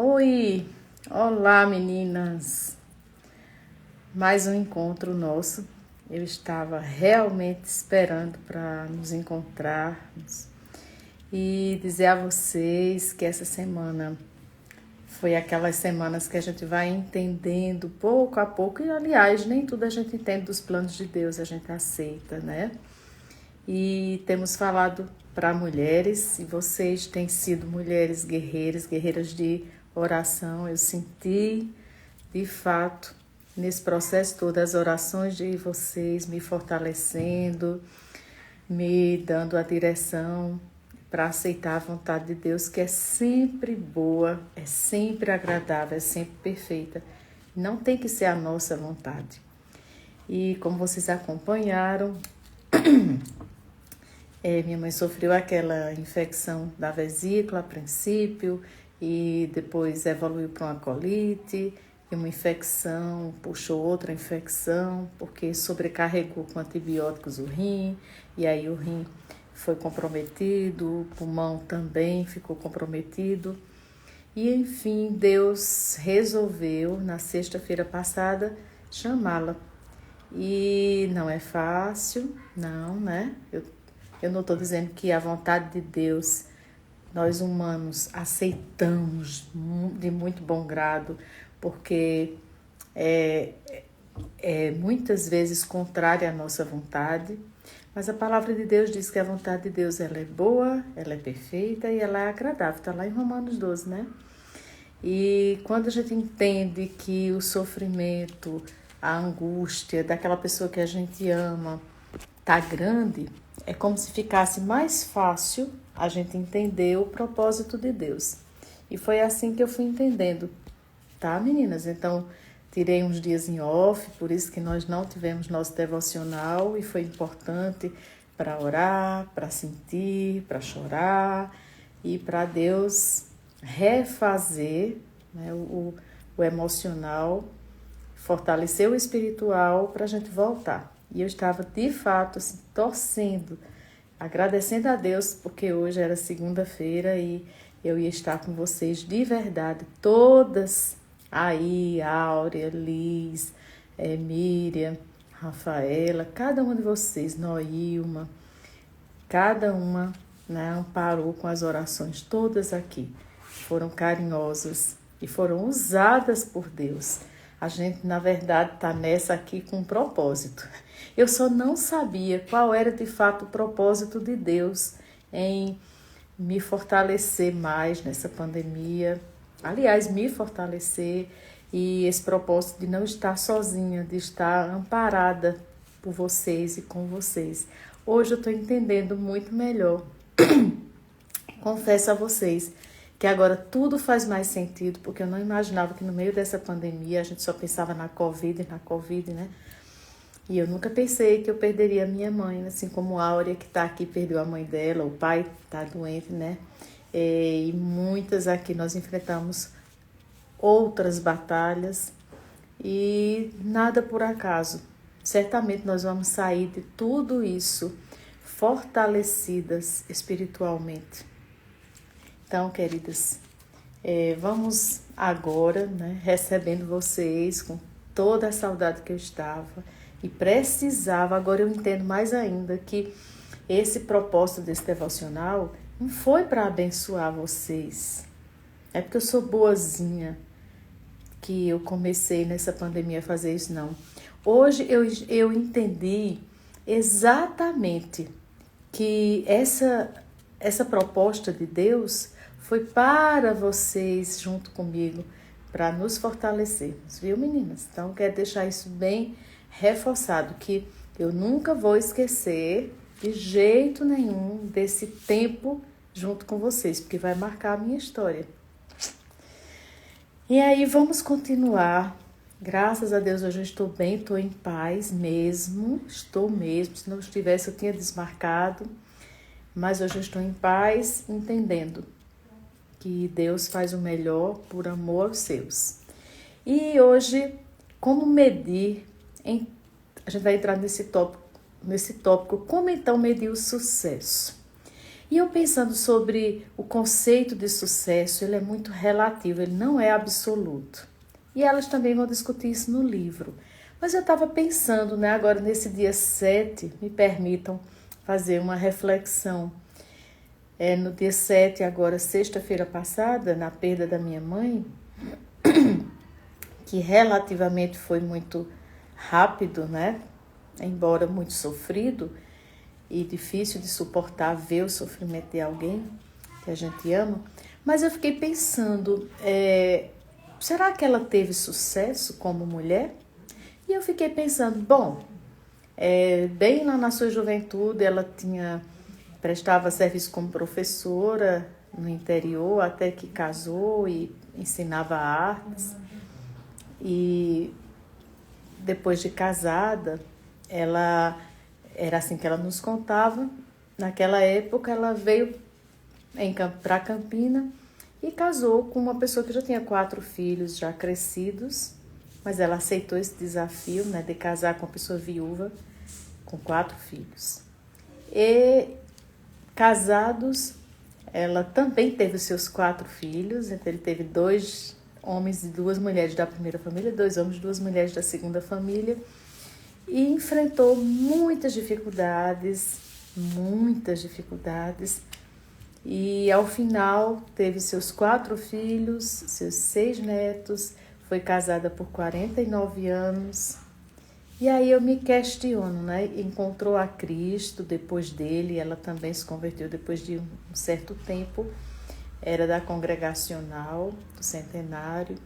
Oi, olá meninas, mais um encontro nosso. Eu estava realmente esperando para nos encontrarmos e dizer a vocês que essa semana foi aquelas semanas que a gente vai entendendo pouco a pouco, e aliás, nem tudo a gente entende dos planos de Deus, a gente aceita, né? E temos falado para mulheres, e vocês têm sido mulheres guerreiras, guerreiras de oração. Eu senti, de fato, nesse processo todo, as orações de vocês me fortalecendo, me dando a direção para aceitar a vontade de Deus, que é sempre boa, é sempre agradável, é sempre perfeita. Não tem que ser a nossa vontade. E como vocês acompanharam, minha mãe sofreu aquela infecção da vesícula a princípio e depois evoluiu para uma colite e uma infecção, puxou outra infecção porque sobrecarregou com antibióticos o rim e aí o rim foi comprometido, o pulmão também ficou comprometido e enfim Deus resolveu na sexta-feira passada chamá-la. E não é fácil, não, né? Eu não estou dizendo que a vontade de Deus, nós humanos aceitamos de muito bom grado, porque é, é muitas vezes contrária à nossa vontade, mas a palavra de Deus diz que a vontade de Deus ela é boa, ela é perfeita e ela é agradável. Está lá em Romanos 12, né? E quando a gente entende que o sofrimento, a angústia daquela pessoa que a gente ama tá grande, é como se ficasse mais fácil a gente entender o propósito de Deus. E foi assim que eu fui entendendo, tá, meninas? Então, tirei uns dias em off, por isso que nós não tivemos nosso devocional e foi importante para orar, para sentir, para chorar e para Deus refazer, né, o emocional, fortalecer o espiritual para a gente voltar. E eu estava, de fato, assim, torcendo, agradecendo a Deus, porque hoje era segunda-feira e eu ia estar com vocês de verdade, todas aí, Áurea, Liz, Miriam, Rafaela, cada uma de vocês, Noilma, cada uma, né, amparou com as orações, todas aqui foram carinhosas e foram usadas por Deus. A gente, na verdade, está nessa aqui com um propósito. Eu só não sabia qual era de fato o propósito de Deus em me fortalecer mais nessa pandemia. Aliás, me fortalecer e esse propósito de não estar sozinha, de estar amparada por vocês e com vocês. Hoje eu estou entendendo muito melhor. Confesso a vocês que agora tudo faz mais sentido, porque eu não imaginava que no meio dessa pandemia a gente só pensava na Covid, né? E eu nunca pensei que eu perderia a minha mãe, assim como a Áurea, que está aqui, perdeu a mãe dela, o pai está doente, né? E muitas aqui nós enfrentamos outras batalhas e nada por acaso. Certamente nós vamos sair de tudo isso fortalecidas espiritualmente. Então, queridas, vamos agora, né, recebendo vocês com toda a saudade que eu estava e precisava. Agora eu entendo mais ainda que esse propósito desse devocional não foi para abençoar vocês. É porque eu sou boazinha que eu comecei nessa pandemia a fazer isso, não. Hoje eu entendi exatamente que essa proposta de Deus foi para vocês junto comigo, para nos fortalecermos, viu, meninas? Então, quero deixar isso bem reforçado, que eu nunca vou esquecer de jeito nenhum desse tempo junto com vocês, porque vai marcar a minha história. E aí, vamos continuar. Graças a Deus, hoje eu estou bem, estou em paz mesmo, estou mesmo. Se não estivesse, eu tinha desmarcado. Mas hoje eu estou em paz, entendendo que Deus faz o melhor por amor aos seus. E hoje, como medir, a gente vai entrar nesse tópico, como então medir o sucesso. E eu pensando sobre o conceito de sucesso, ele é muito relativo, ele não é absoluto. E elas também vão discutir isso no livro. Mas eu estava pensando, né, agora nesse dia 7, me permitam fazer uma reflexão. No dia 7, agora sexta-feira passada, na perda da minha mãe, que relativamente foi muito rápido, né? Embora muito sofrido e difícil de suportar ver o sofrimento de alguém que a gente ama. Mas eu fiquei pensando, será que ela teve sucesso como mulher? E eu fiquei pensando, bom, bem lá na sua juventude ela prestava serviço como professora no interior, até que casou e ensinava artes. E depois de casada, ela era assim que ela nos contava. Naquela época, ela veio para Campina e casou com uma pessoa que já tinha 4 filhos já crescidos, mas ela aceitou esse desafio, né, de casar com uma pessoa viúva com 4 filhos. E casados, ela também teve os seus 4 filhos, então ele teve 2 homens e 2 mulheres da primeira família, 2 homens e 2 mulheres da segunda família, e enfrentou muitas dificuldades, e ao final teve seus 4 filhos, seus 6 netos, foi casada por 49 anos. E aí eu me questiono, né? Encontrou a Cristo depois dele, ela também se converteu depois de um certo tempo, era da Congregacional do Centenário,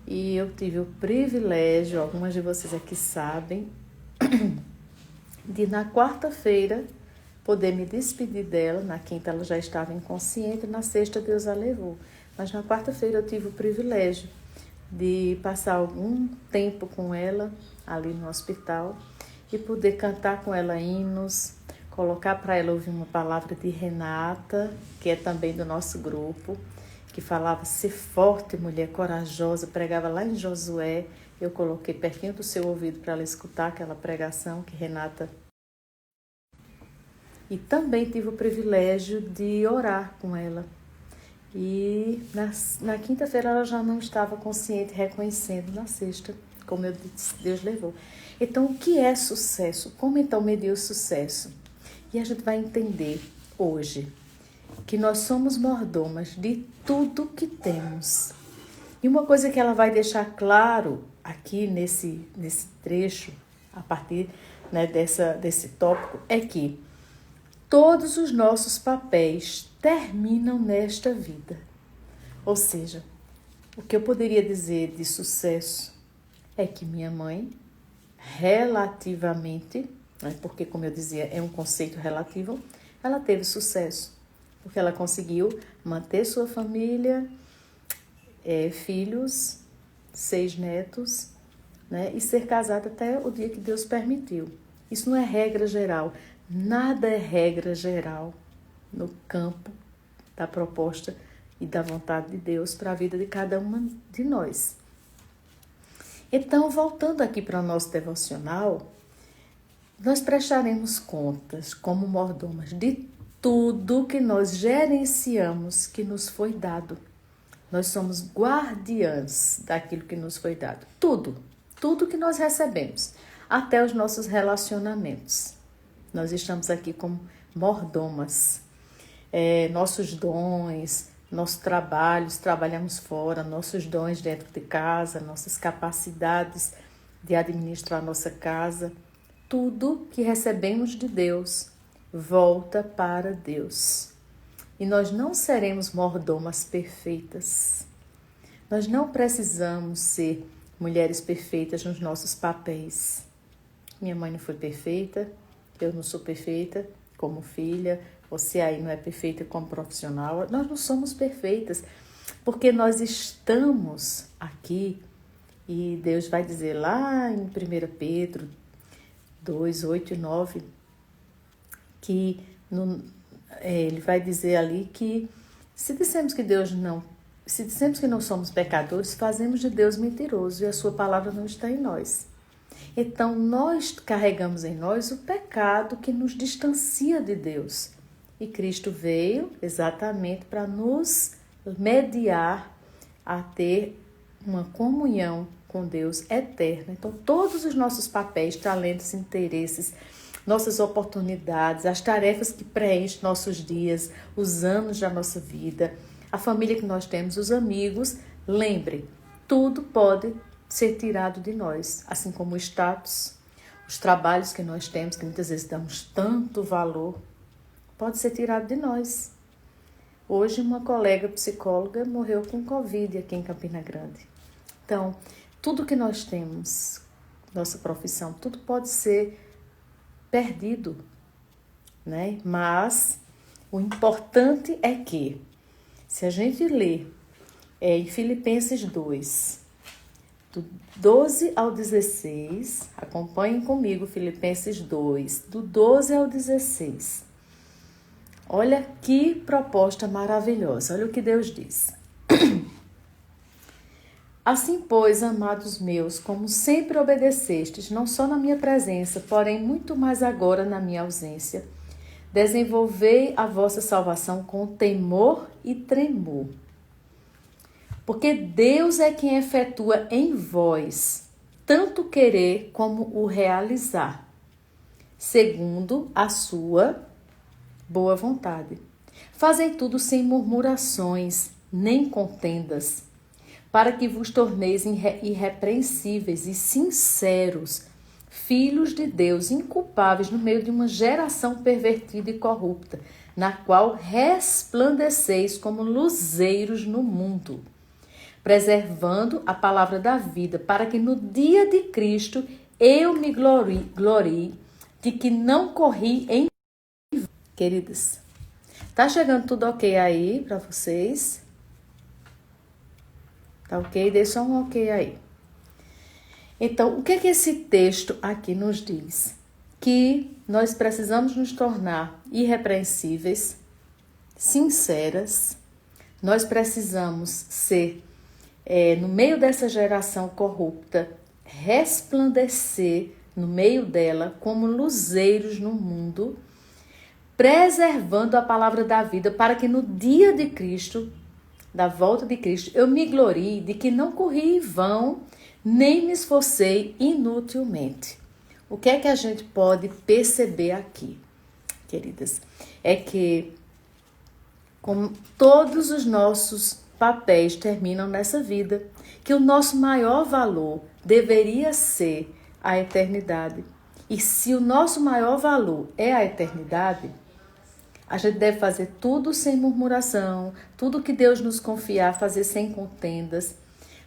e eu tive o privilégio, algumas de vocês aqui sabem, de na quarta-feira poder me despedir dela. Na quinta ela já estava inconsciente, na sexta Deus a levou. Mas na quarta-feira eu tive o privilégio de passar algum tempo com ela ali no hospital e poder cantar com ela hinos, colocar para ela ouvir uma palavra de Renata, que é também do nosso grupo, que falava ser forte, mulher corajosa, pregava lá em Josué. Eu coloquei pertinho do seu ouvido para ela escutar aquela pregação que Renata. E também tive o privilégio de orar com ela. E na quinta-feira ela já não estava consciente, reconhecendo. Na sexta, como eu disse, Deus levou. Então, o que é sucesso? Como então medir o sucesso? E a gente vai entender hoje que nós somos mordomas de tudo que temos. E uma coisa que ela vai deixar claro aqui nesse trecho, a partir, né, desse tópico, é que todos os nossos papéis terminam nesta vida. Ou seja, o que eu poderia dizer de sucesso é que minha mãe, relativamente, né, porque como eu dizia, é um conceito relativo, ela teve sucesso, porque ela conseguiu manter sua família, filhos, 6 netos, né, e ser casada até o dia que Deus permitiu. Isso não é regra geral. Nada é regra geral no campo da proposta e da vontade de Deus para a vida de cada uma de nós. Então, voltando aqui para o nosso devocional, nós prestaremos contas como mordomas de tudo que nós gerenciamos que nos foi dado. Nós somos guardiãs daquilo que nos foi dado. Tudo que nós recebemos, até os nossos relacionamentos. Nós estamos aqui como mordomas. Nossos dons, nossos trabalhos, trabalhamos fora, nossos dons dentro de casa, nossas capacidades de administrar nossa casa. Tudo que recebemos de Deus volta para Deus. E nós não seremos mordomas perfeitas. Nós não precisamos ser mulheres perfeitas nos nossos papéis. Minha mãe não foi perfeita, eu não sou perfeita como filha, você aí não é perfeita como profissional. Nós não somos perfeitas, porque nós estamos aqui e Deus vai dizer lá em 1 Pedro 2, 8 e 9, que ele vai dizer ali que se dissemos que não somos pecadores, fazemos de Deus mentiroso e a sua palavra não está em nós. Então, nós carregamos em nós o pecado que nos distancia de Deus. E Cristo veio exatamente para nos mediar a ter uma comunhão com Deus eterna. Então, todos os nossos papéis, talentos, interesses, nossas oportunidades, as tarefas que preenchem nossos dias, os anos da nossa vida, a família que nós temos, os amigos, lembre, tudo pode ser tirado de nós, assim como o status, os trabalhos que nós temos, que muitas vezes damos tanto valor, pode ser tirado de nós. Hoje, uma colega psicóloga morreu com Covid aqui em Campina Grande. Então, tudo que nós temos, nossa profissão, tudo pode ser perdido, né? Mas o importante é que, se a gente ler em Filipenses 2, do 12 ao 16, acompanhem comigo Filipenses 2, do 12 ao 16. Olha que proposta maravilhosa, olha o que Deus diz. Assim, pois, amados meus, como sempre obedecestes, não só na minha presença, porém muito mais agora na minha ausência, desenvolvei a vossa salvação com temor e tremor. Porque Deus é quem efetua em vós, tanto querer como o realizar, segundo a sua boa vontade. Fazei tudo sem murmurações, nem contendas, para que vos torneis irrepreensíveis e sinceros, filhos de Deus, inculpáveis no meio de uma geração pervertida e corrupta, na qual resplandeceis como luzeiros no mundo, preservando a palavra da vida, para que no dia de Cristo eu me glorie de que não corri em... Queridas, tá chegando tudo ok aí para vocês? Tá ok? Deixa um ok aí. Então, o que é que esse texto aqui nos diz? Que nós precisamos nos tornar irrepreensíveis, sinceras, nós precisamos ser, no meio dessa geração corrupta, resplandecer no meio dela como luzeiros no mundo, preservando a palavra da vida, para que no dia de Cristo, da volta de Cristo, eu me glorie de que não corri em vão, nem me esforcei inutilmente. O que é que a gente pode perceber aqui, queridas? É que, como todos os nossos papéis terminam nessa vida, que o nosso maior valor deveria ser a eternidade. E se o nosso maior valor é a eternidade, a gente deve fazer tudo sem murmuração, tudo que Deus nos confiar, fazer sem contendas,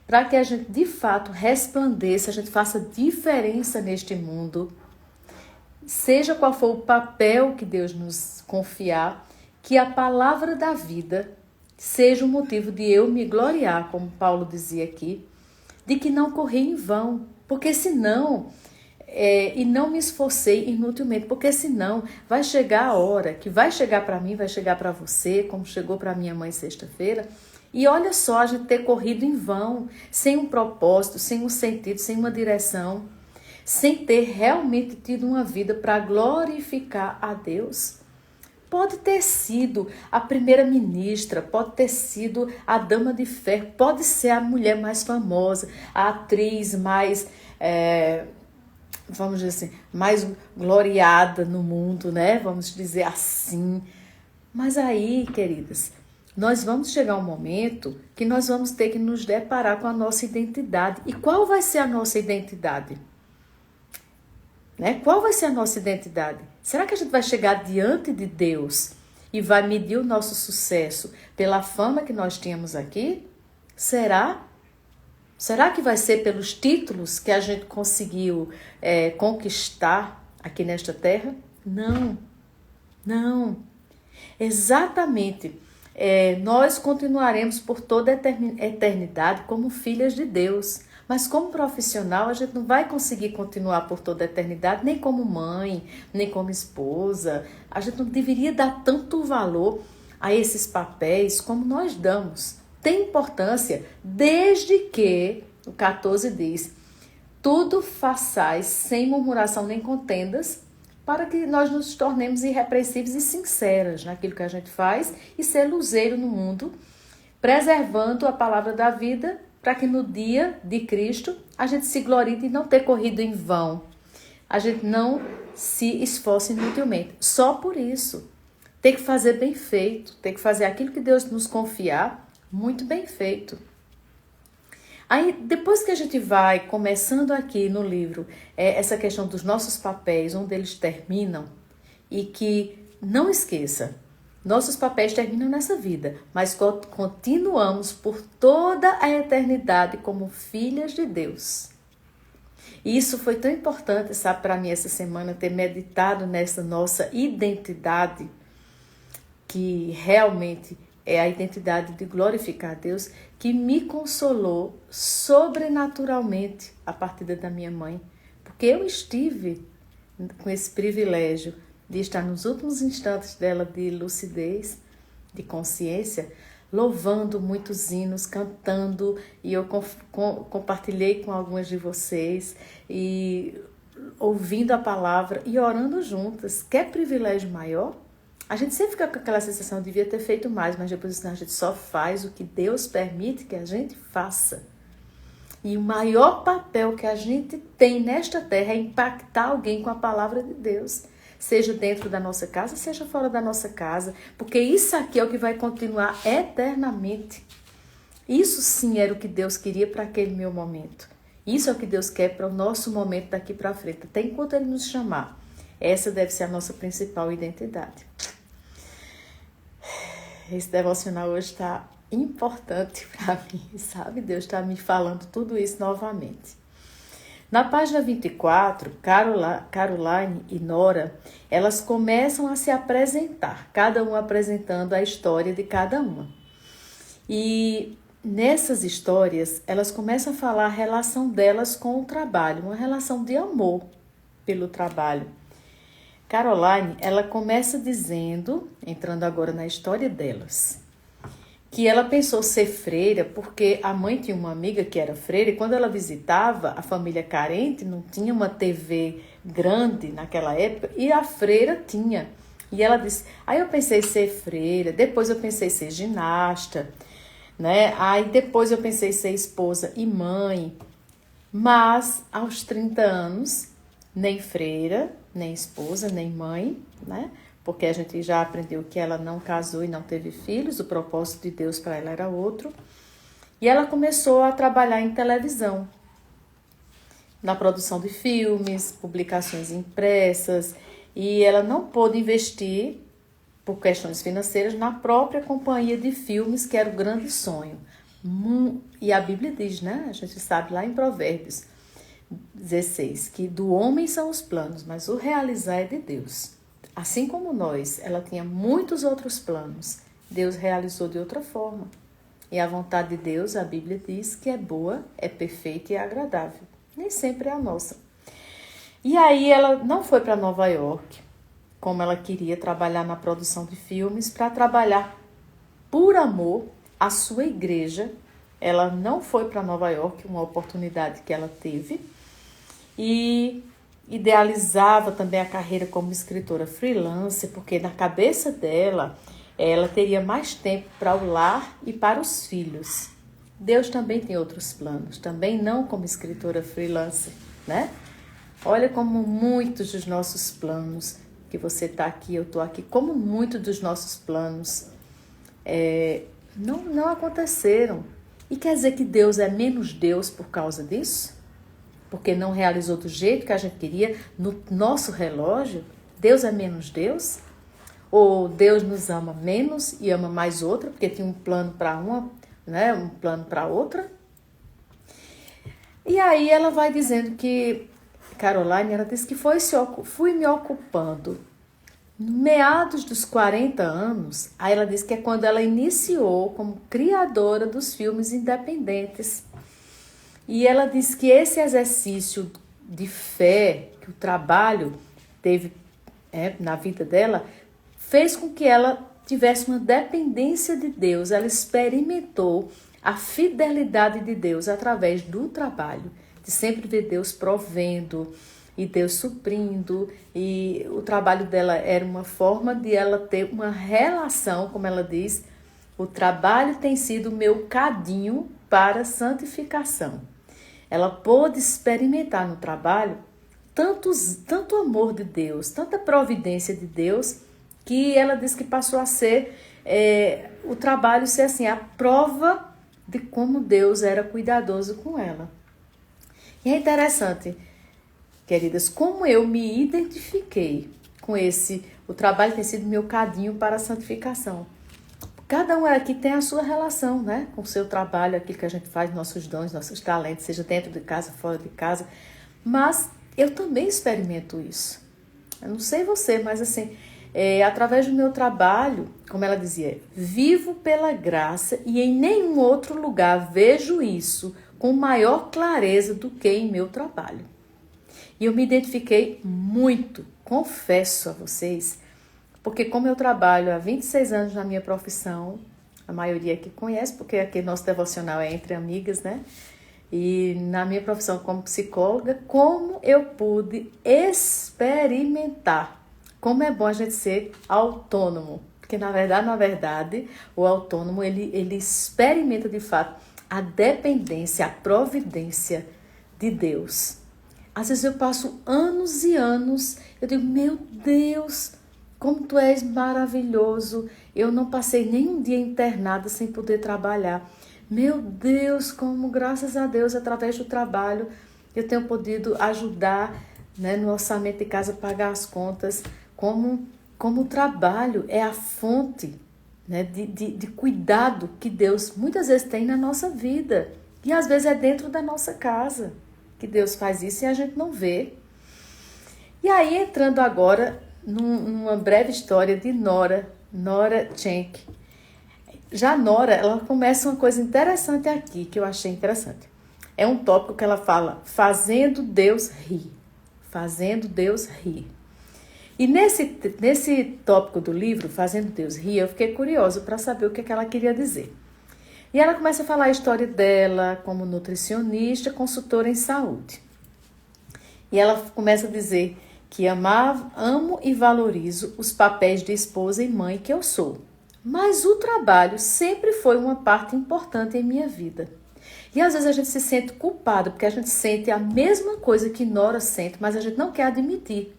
para que a gente de fato resplandeça, a gente faça diferença neste mundo, seja qual for o papel que Deus nos confiar, que a palavra da vida seja o motivo de eu me gloriar, como Paulo dizia aqui, de que não corri em vão, porque senão... e não me esforcei inutilmente, porque senão vai chegar a hora que vai chegar para mim, vai chegar para você, como chegou para minha mãe sexta-feira, e olha só, a gente ter corrido em vão, sem um propósito, sem um sentido, sem uma direção, sem ter realmente tido uma vida para glorificar a Deus. Pode ter sido a primeira-ministra, pode ter sido a dama de ferro, pode ser a mulher mais famosa, a atriz mais... vamos dizer assim, mais gloriada no mundo, né? Vamos dizer assim. Mas aí, queridas, nós vamos chegar a um momento que nós vamos ter que nos deparar com a nossa identidade. E qual vai ser a nossa identidade? Né? Qual vai ser a nossa identidade? Será que a gente vai chegar diante de Deus e vai medir o nosso sucesso pela fama que nós tínhamos aqui? Será? Será que vai ser pelos títulos que a gente conseguiu conquistar aqui nesta terra? Não, não. Exatamente. Nós continuaremos por toda a eternidade como filhas de Deus. Mas como profissional, a gente não vai conseguir continuar por toda a eternidade, nem como mãe, nem como esposa. A gente não deveria dar tanto valor a esses papéis como nós damos. Tem importância, desde que, o 14 diz, tudo façais sem murmuração nem contendas, para que nós nos tornemos irrepreensíveis e sinceras naquilo que a gente faz e ser luzeiro no mundo, preservando a palavra da vida para que no dia de Cristo a gente se glorie de não ter corrido em vão, a gente não se esforce inutilmente. Só por isso, tem que fazer bem feito, tem que fazer aquilo que Deus nos confiar, muito bem feito. Aí, depois que a gente vai começando aqui no livro, essa questão dos nossos papéis, onde eles terminam, e que, não esqueça, nossos papéis terminam nessa vida, mas continuamos por toda a eternidade como filhas de Deus. E isso foi tão importante, sabe, para mim essa semana, ter meditado nessa nossa identidade, que realmente é a identidade de glorificar a Deus, que me consolou sobrenaturalmente a partir da minha mãe. Porque eu estive com esse privilégio de estar nos últimos instantes dela de lucidez, de consciência, louvando muitos hinos, cantando, e eu compartilhei com algumas de vocês, e ouvindo a palavra e orando juntas. Quer privilégio maior? A gente sempre fica com aquela sensação de devia ter feito mais, mas depois a gente só faz o que Deus permite que a gente faça. E o maior papel que a gente tem nesta terra é impactar alguém com a palavra de Deus. Seja dentro da nossa casa, seja fora da nossa casa. Porque isso aqui é o que vai continuar eternamente. Isso sim era o que Deus queria para aquele meu momento. Isso é o que Deus quer para o nosso momento daqui para frente. Até enquanto Ele nos chamar. Essa deve ser a nossa principal identidade. Esse devocional hoje está importante para mim, sabe? Deus está me falando tudo isso novamente. Na página 24, Caroline e Nora, elas começam a se apresentar, cada uma apresentando a história de cada uma. E nessas histórias, elas começam a falar a relação delas com o trabalho, uma relação de amor pelo trabalho. Caroline, ela começa dizendo, entrando agora na história delas, que ela pensou ser freira porque a mãe tinha uma amiga que era freira e quando ela visitava a família carente, não tinha uma TV grande naquela época e a freira tinha. E ela disse, aí eu pensei ser freira, depois eu pensei ser ginasta, né? Aí depois eu pensei ser esposa e mãe, mas aos 30 anos, nem freira, nem esposa, nem mãe, né? Porque a gente já aprendeu que ela não casou e não teve filhos, o propósito de Deus para ela era outro. E ela começou a trabalhar em televisão, na produção de filmes, publicações impressas, e ela não pôde investir, por questões financeiras, na própria companhia de filmes, que era o grande sonho. E a Bíblia diz, né? A gente sabe lá em Provérbios 16, que do homem são os planos, mas o realizar é de Deus. Assim como nós, ela tinha muitos outros planos, Deus realizou de outra forma. E a vontade de Deus, a Bíblia diz que é boa, é perfeita e é agradável. Nem sempre é a nossa. E aí ela não foi para Nova York, como ela queria trabalhar na produção de filmes, para trabalhar por amor à sua igreja. Ela não foi para Nova York, uma oportunidade que ela teve, e idealizava também a carreira como escritora freelancer, porque na cabeça dela, ela teria mais tempo para o lar e para os filhos. Deus também tem outros planos, também não como escritora freelancer, né? Olha como muitos dos nossos planos, que você está aqui, eu estou aqui, como muitos dos nossos planos não aconteceram. E quer dizer que Deus é menos Deus por causa disso? Porque não realizou do jeito que a gente queria, no nosso relógio? Deus é menos Deus? Ou Deus nos ama menos e ama mais outra, porque tinha um plano para uma, né, um plano para outra? E aí ela vai dizendo que, Caroline, ela disse que fui me ocupando. Meados dos 40 anos, aí ela diz que é quando ela iniciou como criadora dos filmes independentes. E ela diz que esse exercício de fé, que o trabalho teve na vida dela, fez com que ela tivesse uma dependência de Deus. Ela experimentou a fidelidade de Deus através do trabalho, de sempre ver Deus provendo, e Deus suprindo, e o trabalho dela era uma forma de ela ter uma relação, como ela diz, o trabalho tem sido o meu cadinho para santificação. Ela pôde experimentar no trabalho tanto amor de Deus, tanta providência de Deus, que ela diz que passou a ser, o trabalho ser assim, a prova de como Deus era cuidadoso com ela. E é interessante, queridas, como eu me identifiquei com o trabalho tem sido meu cadinho para a santificação. Cada um aqui tem a sua relação, né, com o seu trabalho, aquilo que a gente faz, nossos dons, nossos talentos, seja dentro de casa, fora de casa, mas eu também experimento isso. Eu não sei você, mas assim, através do meu trabalho, como ela dizia, vivo pela graça e em nenhum outro lugar vejo isso com maior clareza do que em meu trabalho. E eu me identifiquei muito, confesso a vocês, porque como eu trabalho há 26 anos na minha profissão, a maioria aqui conhece, porque aqui nosso devocional é entre amigas, né? E na minha profissão como psicóloga, como eu pude experimentar como é bom a gente ser autônomo. Porque na verdade, o autônomo, ele experimenta de fato a dependência, a providência de Deus. Às vezes eu passo anos e anos, eu digo, meu Deus, como tu és maravilhoso. Eu não passei nenhum dia internada sem poder trabalhar. Meu Deus, como graças a Deus, através do trabalho, eu tenho podido ajudar, né, no orçamento de casa, pagar as contas, como o trabalho é a fonte, né, de cuidado que Deus muitas vezes tem na nossa vida. E às vezes é dentro da nossa casa que Deus faz isso e a gente não vê. E aí, entrando agora numa breve história de Nora Schenck. Já Nora, ela começa uma coisa interessante aqui, que eu achei interessante. É um tópico que ela fala, fazendo Deus rir. Fazendo Deus rir. E nesse tópico do livro, Fazendo Deus Rir, eu fiquei curiosa para saber o que ela queria dizer. E ela começa a falar a história dela como nutricionista, consultora em saúde. E ela começa a dizer que amo e valorizo os papéis de esposa e mãe que eu sou. Mas o trabalho sempre foi uma parte importante em minha vida. E às vezes a gente se sente culpada, porque a gente sente a mesma coisa que Nora sente, mas a gente não quer admitir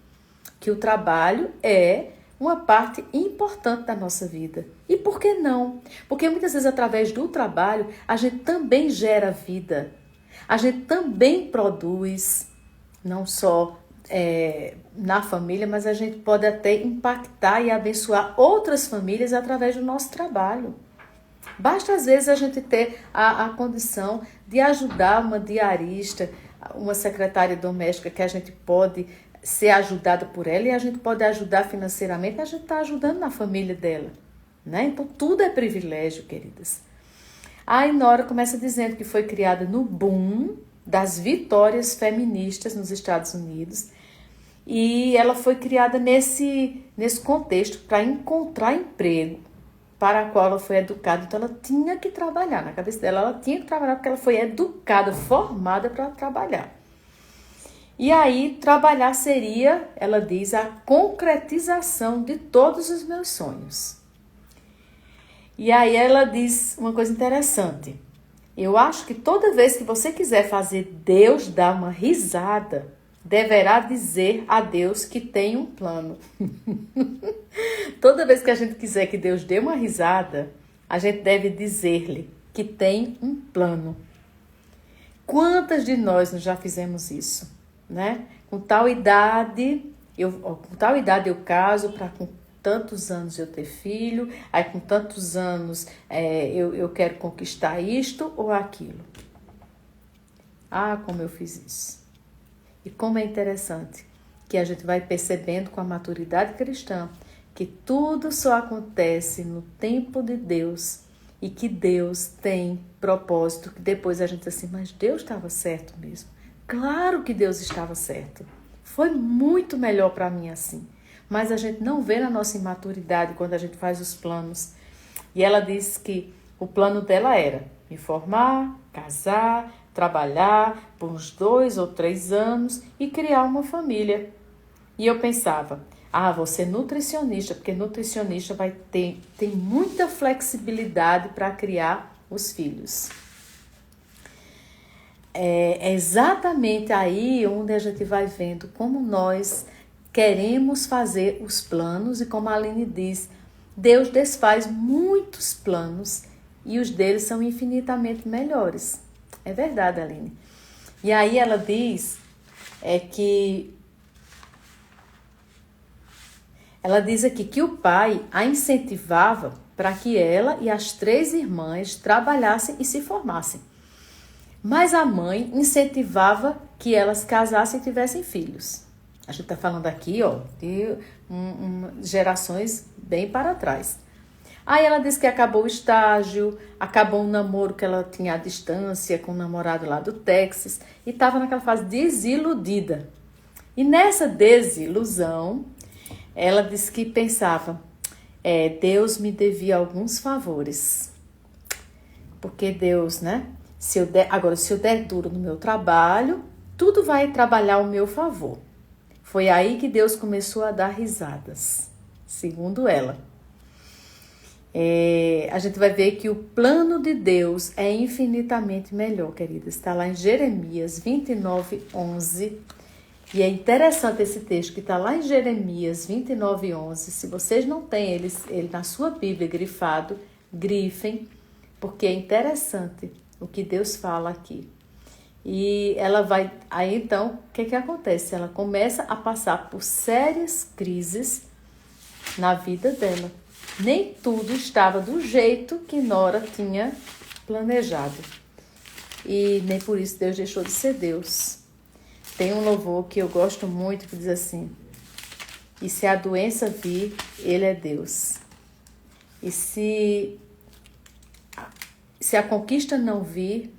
que o trabalho é uma parte importante da nossa vida. E por que não? Porque muitas vezes através do trabalho a gente também gera vida. A gente também produz, não só na família, mas a gente pode até impactar e abençoar outras famílias através do nosso trabalho. Basta às vezes a gente ter a condição de ajudar uma diarista, uma secretária doméstica que a gente pode ser ajudada por ela e a gente pode ajudar financeiramente, a gente está ajudando na família dela, né? Então tudo é privilégio, queridas. A Nora começa dizendo que foi criada no boom das vitórias feministas nos Estados Unidos e ela foi criada nesse contexto para encontrar emprego para o qual ela foi educada. Então ela tinha que trabalhar, na cabeça dela ela tinha que trabalhar porque ela foi educada, formada para trabalhar. E aí trabalhar seria, ela diz, a concretização de todos os meus sonhos. E aí ela diz uma coisa interessante. Eu acho que toda vez que você quiser fazer Deus dar uma risada, deverá dizer a Deus que tem um plano. Toda vez que a gente quiser que Deus dê uma risada, a gente deve dizer-lhe que tem um plano. Quantas de nós já fizemos isso, né? Com tal idade eu caso para com tantos anos eu ter filho, aí com tantos anos eu quero conquistar isto ou aquilo. Ah, como eu fiz isso. E como é interessante que a gente vai percebendo com a maturidade cristã que tudo só acontece no tempo de Deus e que Deus tem propósito, que depois a gente diz assim, mas Deus estava certo mesmo. Claro que Deus estava certo. Foi muito melhor para mim assim. Mas a gente não vê na nossa imaturidade quando a gente faz os planos. E ela disse que o plano dela era me formar, casar, trabalhar por uns 2 ou 3 anos e criar uma família. E eu pensava, vou ser nutricionista, porque nutricionista tem muita flexibilidade para criar os filhos. É exatamente aí onde a gente vai vendo como nós queremos fazer os planos, e como a Aline diz, Deus desfaz muitos planos e os deles são infinitamente melhores. É verdade, Aline. E aí ela diz ela diz aqui que o pai a incentivava para que ela e as 3 irmãs trabalhassem e se formassem. Mas a mãe incentivava que elas casassem e tivessem filhos. A gente está falando aqui, de gerações bem para trás. Aí ela disse que acabou o estágio, acabou um namoro que ela tinha à distância com um namorado lá do Texas e estava naquela fase desiludida. E nessa desilusão, ela disse que pensava, Deus me devia alguns favores. Porque Deus, né? Se eu der duro no meu trabalho, tudo vai trabalhar ao meu favor. Foi aí que Deus começou a dar risadas, segundo ela. A gente vai ver que o plano de Deus é infinitamente melhor, querida. Está lá em Jeremias 29:11. E é interessante esse texto que está lá em Jeremias 29:11. Se vocês não têm ele na sua Bíblia grifado, grifem, porque é interessante o que Deus fala aqui. E ela vai... Aí então, o que acontece? Ela começa a passar por sérias crises na vida dela. Nem tudo estava do jeito que Nora tinha planejado. E nem por isso Deus deixou de ser Deus. Tem um louvor que eu gosto muito que diz assim: e se a doença vir, Ele é Deus. E se a conquista não vir,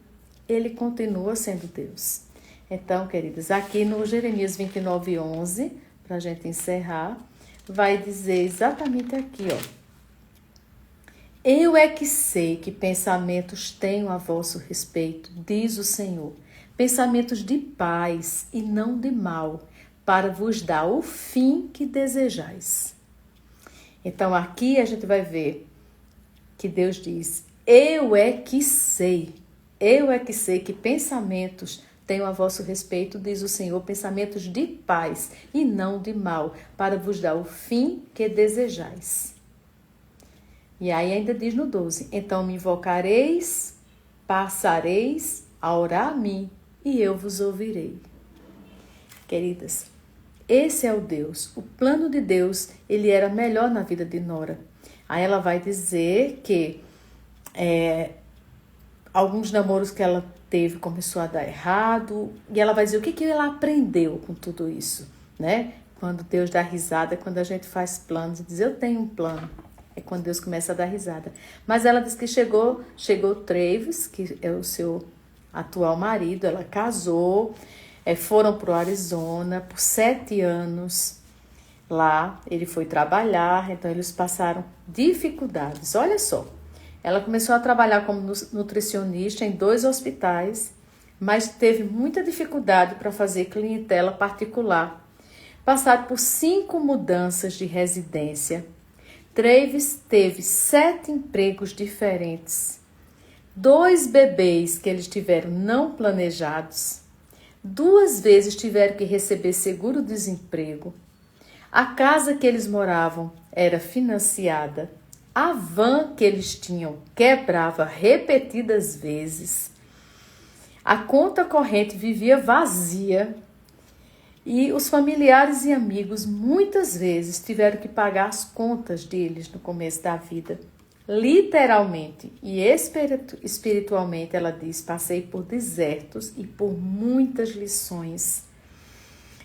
Ele continua sendo Deus. Então, queridas, aqui no Jeremias 29:11, para a gente encerrar, vai dizer exatamente aqui, Eu é que sei que pensamentos tenho a vosso respeito, diz o Senhor, pensamentos de paz e não de mal, para vos dar o fim que desejais. Então, aqui a gente vai ver que Deus diz, eu é que sei que pensamentos tenho a vosso respeito, diz o Senhor, pensamentos de paz e não de mal, para vos dar o fim que desejais. E aí ainda diz no 12, então me invocareis, passareis a orar a mim, e eu vos ouvirei. Queridas, esse é o Deus. O plano de Deus, ele era melhor na vida de Nora. Aí ela vai dizer que alguns namoros que ela teve começou a dar errado. E ela vai dizer o que ela aprendeu com tudo isso, né? Quando Deus dá risada, quando a gente faz planos e diz, eu tenho um plano. É quando Deus começa a dar risada. Mas ela diz que chegou Travis, que é o seu atual marido, ela casou, foram para o Arizona por 7 anos. Lá ele foi trabalhar, então eles passaram dificuldades. Olha só, ela começou a trabalhar como nutricionista em 2 hospitais, mas teve muita dificuldade para fazer clientela particular. Passaram por 5 mudanças de residência. Travis teve 7 empregos diferentes. 2 bebês que eles tiveram não planejados. 2 vezes tiveram que receber seguro-desemprego. A casa que eles moravam era financiada. A van que eles tinham quebrava repetidas vezes. A conta corrente vivia vazia. E os familiares e amigos muitas vezes tiveram que pagar as contas deles no começo da vida. Literalmente e espiritualmente, ela diz, passei por desertos e por muitas lições.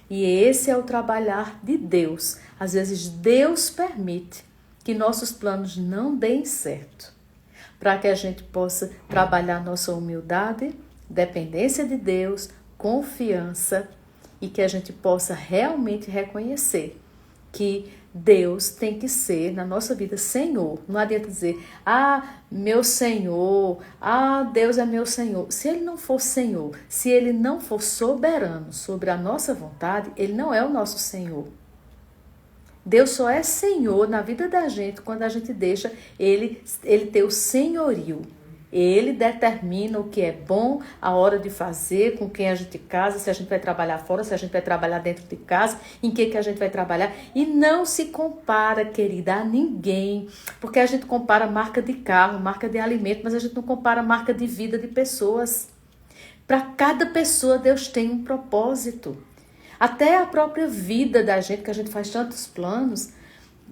E esse é o trabalhar de Deus. Às vezes Deus permite que nossos planos não deem certo, para que a gente possa trabalhar nossa humildade, dependência de Deus, confiança, e que a gente possa realmente reconhecer que Deus tem que ser, na nossa vida, Senhor. Não adianta dizer, meu Senhor, Deus é meu Senhor. Se Ele não for Senhor, se Ele não for soberano sobre a nossa vontade, Ele não é o nosso Senhor. Deus só é Senhor na vida da gente quando a gente deixa Ele ter o senhorio. Ele determina o que é bom, a hora de fazer, com quem a gente casa, se a gente vai trabalhar fora, se a gente vai trabalhar dentro de casa, em que a gente vai trabalhar. E não se compara, querida, a ninguém. Porque a gente compara marca de carro, marca de alimento, mas a gente não compara marca de vida de pessoas. Para cada pessoa, Deus tem um propósito. Até a própria vida da gente, que a gente faz tantos planos.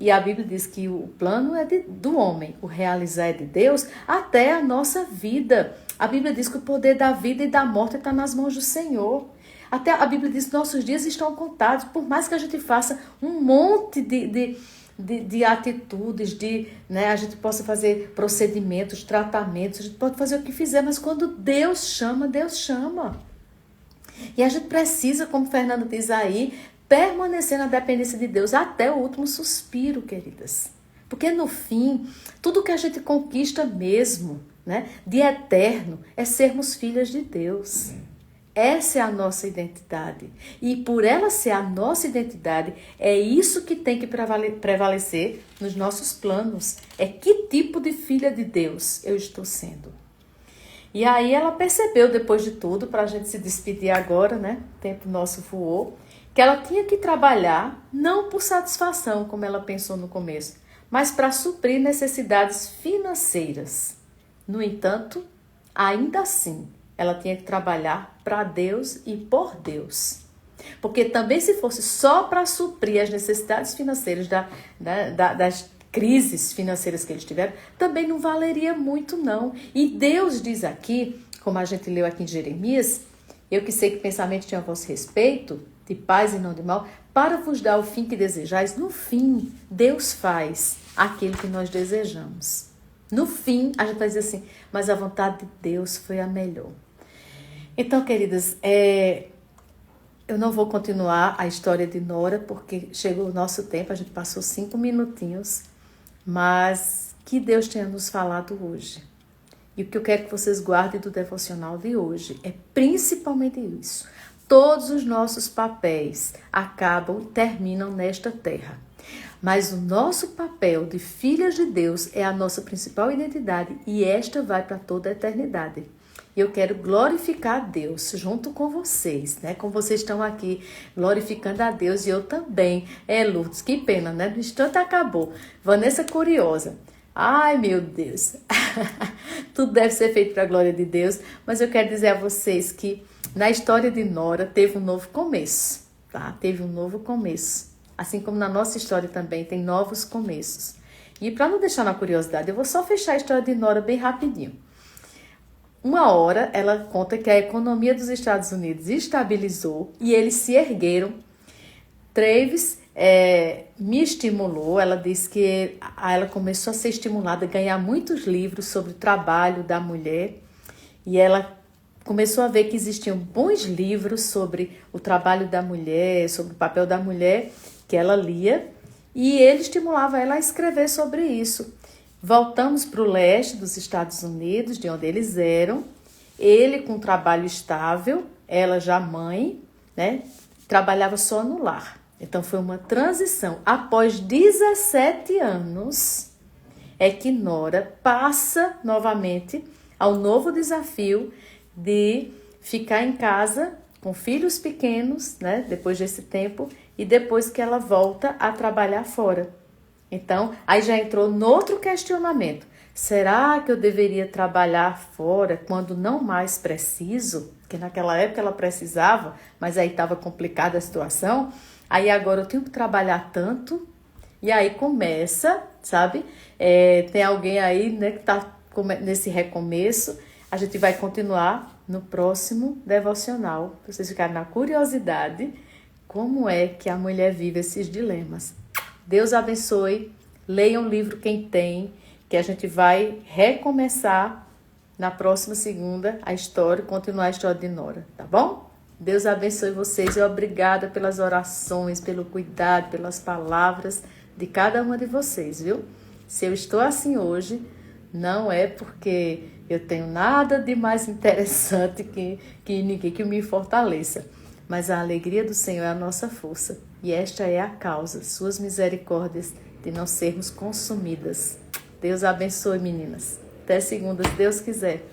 E a Bíblia diz que o plano é do homem, o realizar é de Deus, até a nossa vida. A Bíblia diz que o poder da vida e da morte está nas mãos do Senhor. Até a Bíblia diz que nossos dias estão contados, por mais que a gente faça um monte de atitudes, a gente possa fazer procedimentos, tratamentos, a gente pode fazer o que fizer, mas quando Deus chama, Deus chama. E a gente precisa, como Fernanda diz aí, permanecer na dependência de Deus até o último suspiro, queridas. Porque no fim, tudo que a gente conquista mesmo, de eterno, é sermos filhas de Deus. Essa é a nossa identidade. E por ela ser a nossa identidade, é isso que tem que prevalecer nos nossos planos. É que tipo de filha de Deus eu estou sendo. E aí ela percebeu, depois de tudo, para a gente se despedir agora, o tempo nosso voou, que ela tinha que trabalhar não por satisfação, como ela pensou no começo, mas para suprir necessidades financeiras. No entanto, ainda assim, ela tinha que trabalhar para Deus e por Deus. Porque também se fosse só para suprir as necessidades financeiras das crises financeiras que eles tiveram, também não valeria muito não. E Deus diz aqui, como a gente leu aqui em Jeremias, eu que sei que pensamento tinha a vosso respeito, de paz e não de mal, para vos dar o fim que desejais. No fim, Deus faz aquilo que nós desejamos. No fim, a gente vai dizer assim, mas a vontade de Deus foi a melhor. Então, queridas, eu não vou continuar a história de Nora, porque chegou o nosso tempo, a gente passou 5 minutinhos, mas que Deus tenha nos falado hoje. E o que eu quero que vocês guardem do devocional de hoje é principalmente isso. Todos os nossos papéis acabam e terminam nesta terra. Mas o nosso papel de filhas de Deus é a nossa principal identidade e esta vai para toda a eternidade. E eu quero glorificar a Deus junto com vocês, Como vocês estão aqui glorificando a Deus e eu também. Lourdes, que pena, No instante acabou. Vanessa curiosa. Ai, meu Deus. Tudo deve ser feito para a glória de Deus, mas eu quero dizer a vocês que na história de Nora teve um novo começo, Teve um novo começo. Assim como na nossa história também tem novos começos. E para não deixar na curiosidade, eu vou só fechar a história de Nora bem rapidinho. Uma hora ela conta que a economia dos Estados Unidos estabilizou e eles se ergueram. Travis me estimulou, ela disse que ela começou a ser estimulada a ganhar muitos livros sobre o trabalho da mulher e ela começou a ver que existiam bons livros sobre o trabalho da mulher, sobre o papel da mulher, que ela lia, e ele estimulava ela a escrever sobre isso. Voltamos para o leste dos Estados Unidos, de onde eles eram, ele com trabalho estável, ela já mãe, trabalhava só no lar. Então foi uma transição. Após 17 anos, é que Nora passa novamente ao novo desafio de ficar em casa com filhos pequenos, depois desse tempo, e depois que ela volta a trabalhar fora. Então, aí já entrou no outro questionamento. Será que eu deveria trabalhar fora quando não mais preciso? Porque naquela época ela precisava, mas aí estava complicada a situação. Aí agora eu tenho que trabalhar tanto. E aí começa, sabe? Tem alguém aí, que está nesse recomeço. A gente vai continuar no próximo devocional. Pra vocês ficarem na curiosidade como é que a mulher vive esses dilemas. Deus abençoe. Leiam o livro quem tem, que a gente vai recomeçar na próxima segunda a história, continuar a história de Nora, tá bom? Deus abençoe vocês e obrigada pelas orações, pelo cuidado, pelas palavras. de cada uma de vocês, viu? Se eu estou assim hoje, não é porque eu tenho nada de mais interessante que ninguém que me fortaleça. Mas a alegria do Senhor é a nossa força. E esta é a causa, suas misericórdias, de não sermos consumidas. Deus abençoe, meninas. Até segunda, se Deus quiser.